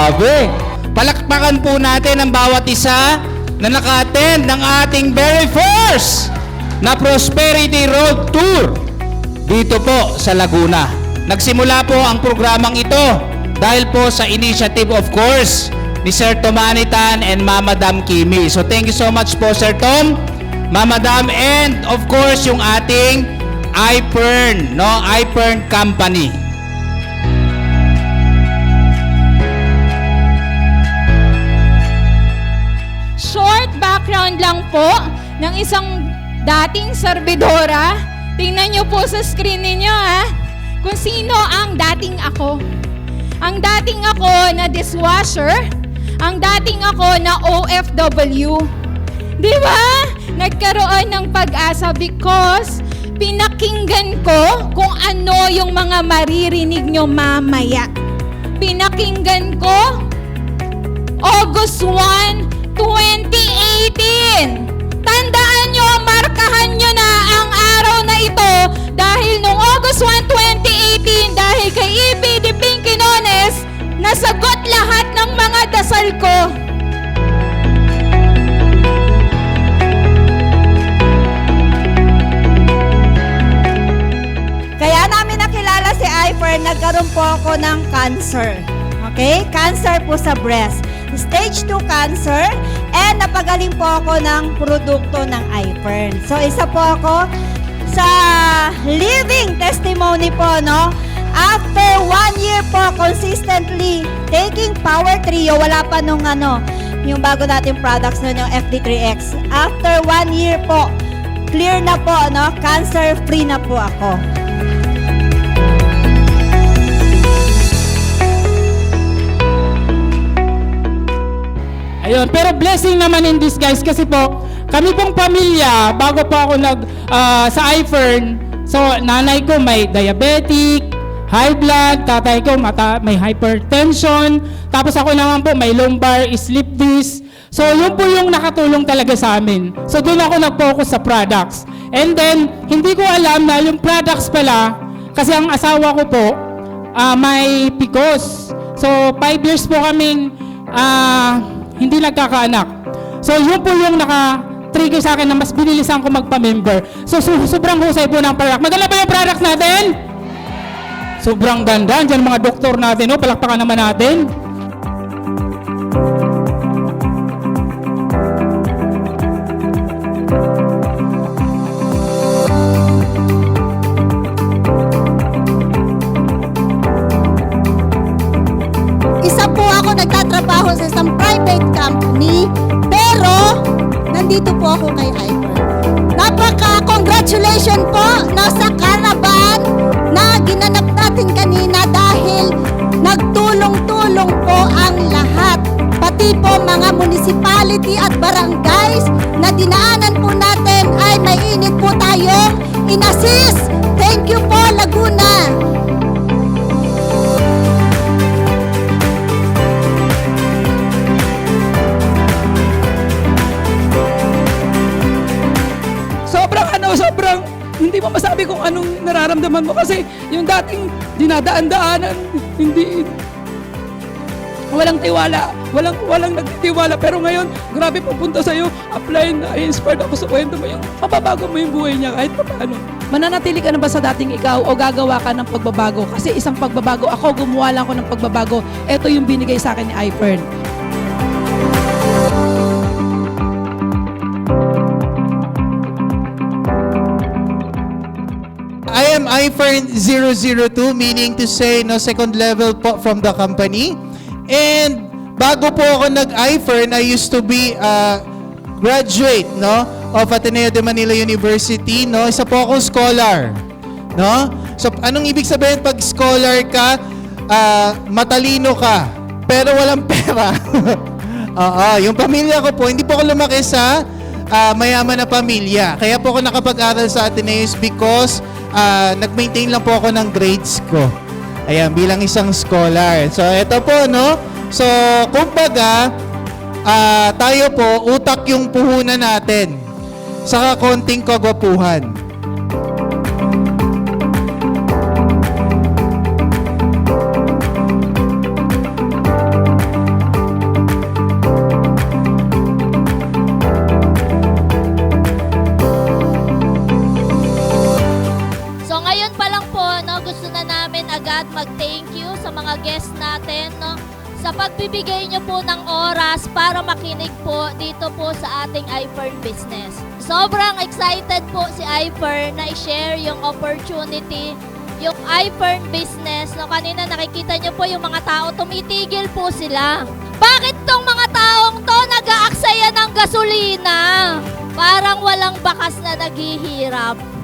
Grabe. Palakpakan po natin ang bawat isa na naka-attend ng ating very first na Prosperity Road Tour dito po sa Laguna. Nagsimula po ang programang ito dahil po sa initiative, of course, ni Sir Tomanitan and Mama Dam Kimi. So thank you so much po, Sir Tom, Mama Dam, and of course yung ating iPern, no? iPern Company. Short background lang po ng isang dating serbidora. Tingnan nyo po sa screen ninyo kung sino ang dating ako. Ang dating ako na dishwasher, ang dating ako na OFW. Di ba? Nagkaroon ng pag-asa because pinakinggan ko kung ano yung mga maririnig nyo mamaya. Pinakinggan ko August 1, 2018. Tandaan nyo, markahan nyo na ang araw na ito dahil noong August 1, 2018, dahil kay EPD Pinky Nones, nasagot lahat ng mga dasal ko. Kaya namin nakilala si iPern, nagkaroon po ako ng cancer. Okay? Cancer po sa breast. Stage 2 cancer, and napagaling po ako ng produkto ng iPern. So, isa po ako sa living testimony po, no? After 1 year po, consistently taking Power Trio, wala pa nung yung bago nating products nun, yung FD3X. After 1 year po, clear na po, no? Cancer-free na po ako. Ayun, pero blessing naman in this guys kasi po, kami pong pamilya, bago po ako sa iPern, so nanay ko may diabetic, high blood, tatay ko may hypertension, tapos ako naman po may lumbar slip disc. So yun po yung nakatulong talaga sa amin. So doon ako nag-focus sa products. And then, hindi ko alam na yung products pala, kasi ang asawa ko po, may PCOS. So 5 years po kaming hindi nagkakaanak. So, yun po yung naka-trigger sa akin na mas binilisan ko magpa-member. So, sobrang husay po ng product. Maganda ba yung products natin? Sobrang ganda. Diyan mga doktor natin, no? Palakpakan naman natin. Isa po ako nagtatrabaho sa isang private company, pero nandito po ako kay iPern. Napaka-congratulations po nasa Caravan na ginanap natin kanina dahil nagtulong-tulong po ang lahat. Pati po mga municipality at barangays na dinaanan po natin ay may init po tayong in-assist. Thank you po, Laguna. Sobrang hindi mo masabi kung anong nararamdaman mo kasi yung dating dinadaan-daanan, hindi walang tiwala, walang nagtitiwala, pero ngayon grabe pupunta sa iyo, apply na inspired ako sa kwento mo, yung mapabago mo yung buhay niya kahit paano. Mananatili ka na ba sa dating ikaw o gagawa ka ng pagbabago? Kasi isang pagbabago, ako gumawa lang ako ng pagbabago, ito yung binigay sa akin ni iPern. I am iPern 002, meaning to say no second level po from the company. And bago po ako nag-iPern, I used to be a graduate of Ateneo de Manila University. Isa po akong scholar. So anong ibig sabihin pag scholar ka? Matalino ka, pero walang pera. Yung pamilya ko po, hindi po ako lumaki sa mayaman na pamilya. Kaya po ako nakapag-aral sa Ateneus because nag-maintain lang po ako ng grades ko. Ayan, bilang isang scholar. So, eto po, no? So, kumbaga, tayo po, utak yung puhunan natin. Saka konting kagwapuhan. mag-thank you sa mga guests natin, no? Sa pagbibigay niyo po ng oras para makinig po dito po sa ating iFern business. Sobrang excited po si iFern na i-share yung opportunity, yung iFern business. No, kanina nakikita niyo po yung mga tao, tumitigil po sila. Bakit tong mga taong to nag-aaksaya ng gasolina? Parang walang bakas na naghihirap.